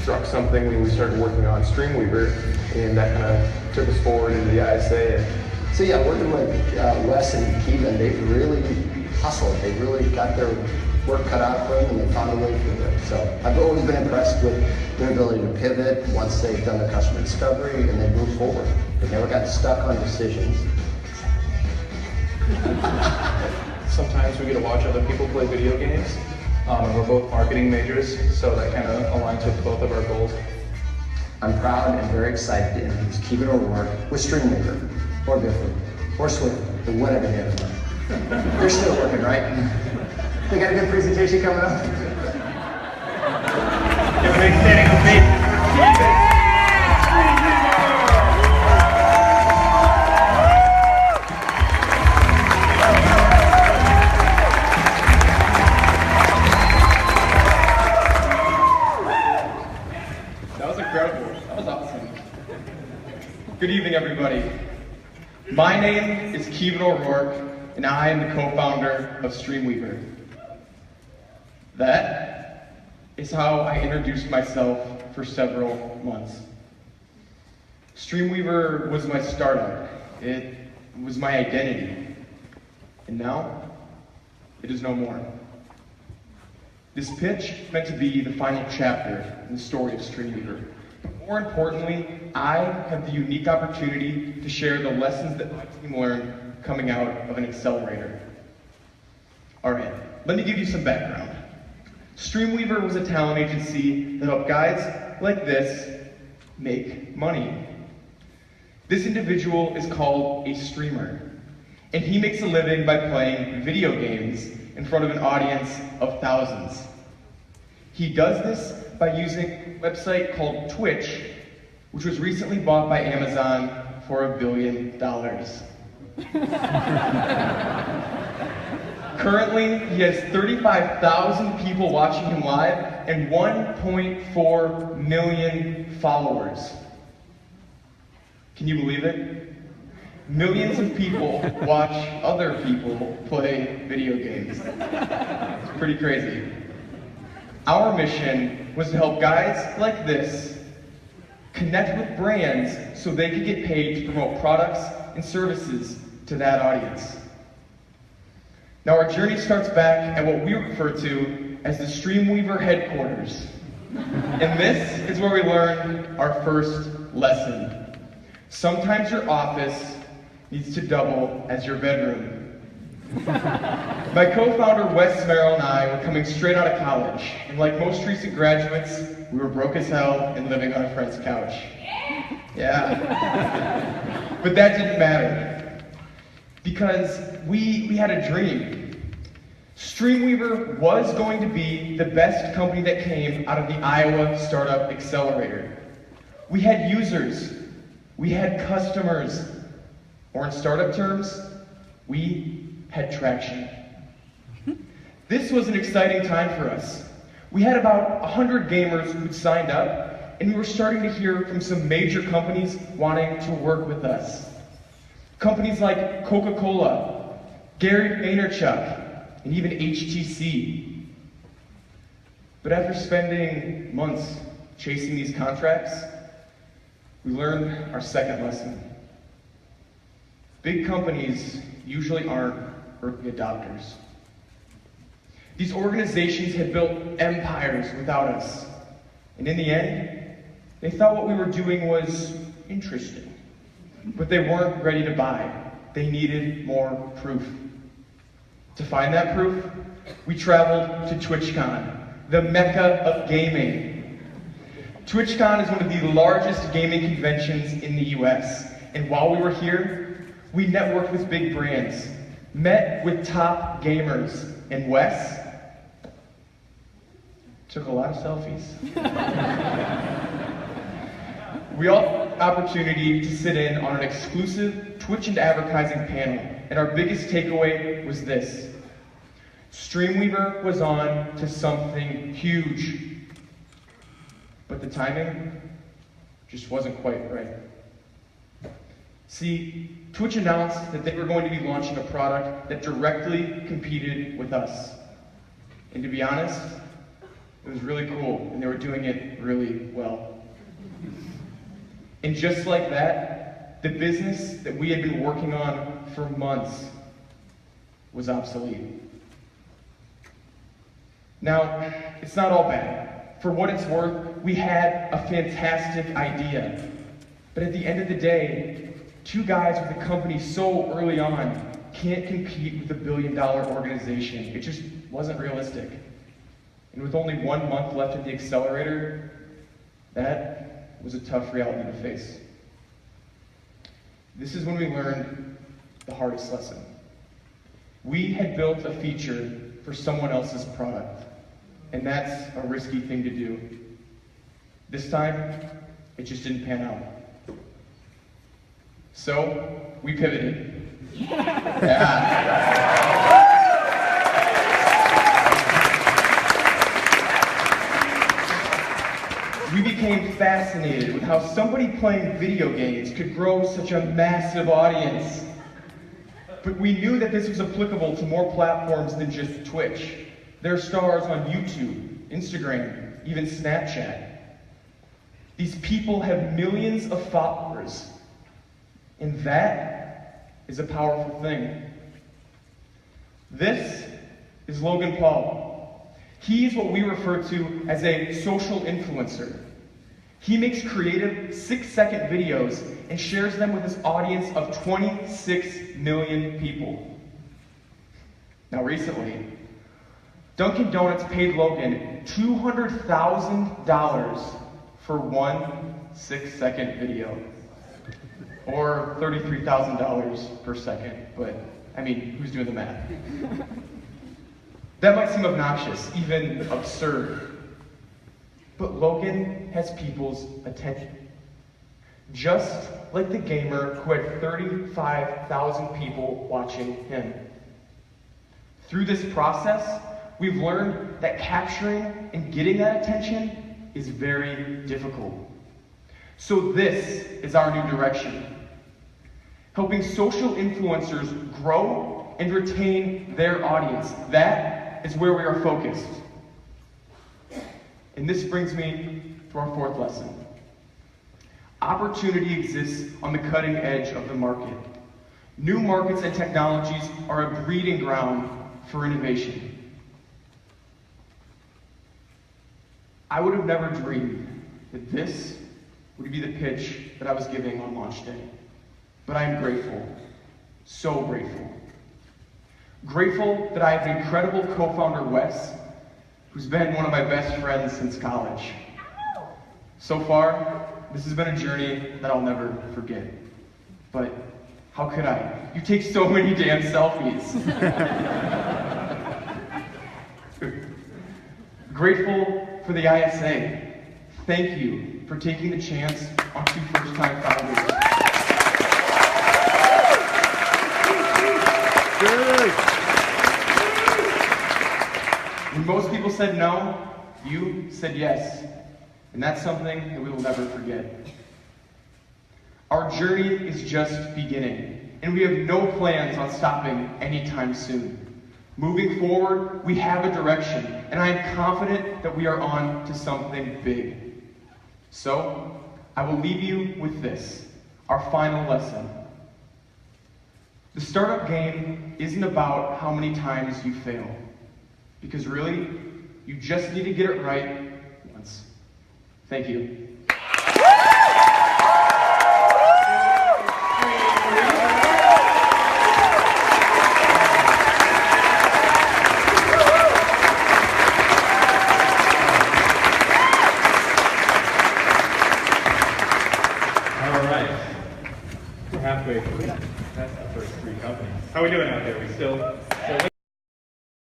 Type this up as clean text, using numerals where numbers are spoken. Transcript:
struck something when we started working on Streamweaver, and that kind of took us forward into the ISA. So yeah, working with Wes and Keevin, they've really hustled. They really got their work cut out for them, and they found a way through it. So I've always been impressed with their ability to pivot once they've done the customer discovery and they move forward. They never got stuck on decisions. Sometimes we get to watch other people play video games. We're both marketing majors, so that kind of aligns with both of our goals. I'm proud and very excited to introduce Keevin O'Rourke with Streamweaver, or Bifford, or Swift, or whatever they are. They're still working, right? They got a good presentation coming up. Give a big standing ovation for Keevin. That was incredible. That was awesome. Good evening, everybody. My name is Keevin O'Rourke, and I am the co-founder of Streamweaver. That is how I introduced myself for several months. Streamweaver was my startup. It was my identity. And now, it is no more. This pitch is meant to be the final chapter in the story of Streamweaver. More importantly, I have the unique opportunity to share the lessons that my team learned coming out of an accelerator. All right, let me give you some background. Streamweaver was a talent agency that helped guys like this make money. This individual is called a streamer, and he makes a living by playing video games in front of an audience of thousands. He does this by using a website called Twitch, which was recently bought by Amazon for $1 billion. Currently, he has 35,000 people watching him live and 1.4 million followers. Can you believe it? Millions of people watch other people play video games. It's pretty crazy. Our mission was to help guys like this connect with brands so they could get paid to promote products and services to that audience. Now our journey starts back at what we refer to as the Streamweaver headquarters. And this is where we learn our first lesson. Sometimes your office needs to double as your bedroom. My co-founder Wes Merrill and I were coming straight out of college, and like most recent graduates, we were broke as hell and living on a friend's couch. Yeah. But that didn't matter, because we had a dream. Streamweaver was going to be the best company that came out of the Iowa Startup Accelerator. We had users, we had customers, or in startup terms, we had traction. This was an exciting time for us. We had about 100 gamers who'd signed up, and we were starting to hear from some major companies wanting to work with us. Companies like Coca-Cola, Gary Vaynerchuk, and even HTC. But after spending months chasing these contracts, we learned our second lesson. Big companies usually aren't early adopters. These organizations had built empires without us, and in the end, they thought what we were doing was interesting, but they weren't ready to buy. They needed more proof. To find that proof, we traveled to TwitchCon, the mecca of gaming. TwitchCon is one of the largest gaming conventions in the US, and while we were here, we networked with big brands, met with top gamers, and Wes took a lot of selfies. We all had the opportunity to sit in on an exclusive Twitch and advertising panel, and our biggest takeaway was this. Streamweaver was on to something huge, but the timing just wasn't quite right. See, Twitch announced that they were going to be launching a product that directly competed with us. And to be honest, It was really cool, and they were doing it really well. And just like that, the business that we had been working on for months was obsolete. Now, it's not all bad. For what it's worth, we had a fantastic idea. But at the end of the day, two guys with a company so early on can't compete with a billion-dollar organization. It just wasn't realistic. And with only 1 month left in the accelerator, that was a tough reality to face. This is when we learned the hardest lesson. We had built a feature for someone else's product, and that's a risky thing to do. This time, it just didn't pan out. So, we pivoted. Yeah. We became fascinated with how somebody playing video games could grow such a massive audience. But we knew that this was applicable to more platforms than just Twitch. There are stars on YouTube, Instagram, even Snapchat. These people have millions of followers, and that is a powerful thing. This is Logan Paul. He's what we refer to as a social influencer. He makes creative 6-second videos and shares them with his audience of 26 million people. Now recently, Dunkin' Donuts paid Logan $200,000 for one 6-second video. Or $33,000 per second, but I mean, who's doing the math? That might seem obnoxious, even absurd. But Logan has people's attention. Just like the gamer who had 35,000 people watching him. Through this process, we've learned that capturing and getting that attention is very difficult. So this is our new direction. Helping social influencers grow and retain their audience. That is where we are focused. And this brings me to our fourth lesson. Opportunity exists on the cutting edge of the market. New markets and technologies are a breeding ground for innovation. I would have never dreamed that this would be the pitch that I was giving on launch day. But I am grateful, so grateful. Grateful that I have an incredible co-founder, Wes, who's been one of my best friends since college. So far, this has been a journey that I'll never forget. But how could I? You take so many damn selfies. Grateful for the ISA. Thank you for taking the chance on two first-time founders. When most people said no, you said yes. And that's something that we will never forget. Our journey is just beginning, and we have no plans on stopping anytime soon. Moving forward, we have a direction, and I am confident that we are on to something big. So, I will leave you with this, our final lesson. The startup game isn't about how many times you fail. Because really, you just need to get it right once. Thank you. All right. We're halfway through. That's the first 3 companies. How are we doing out there? We still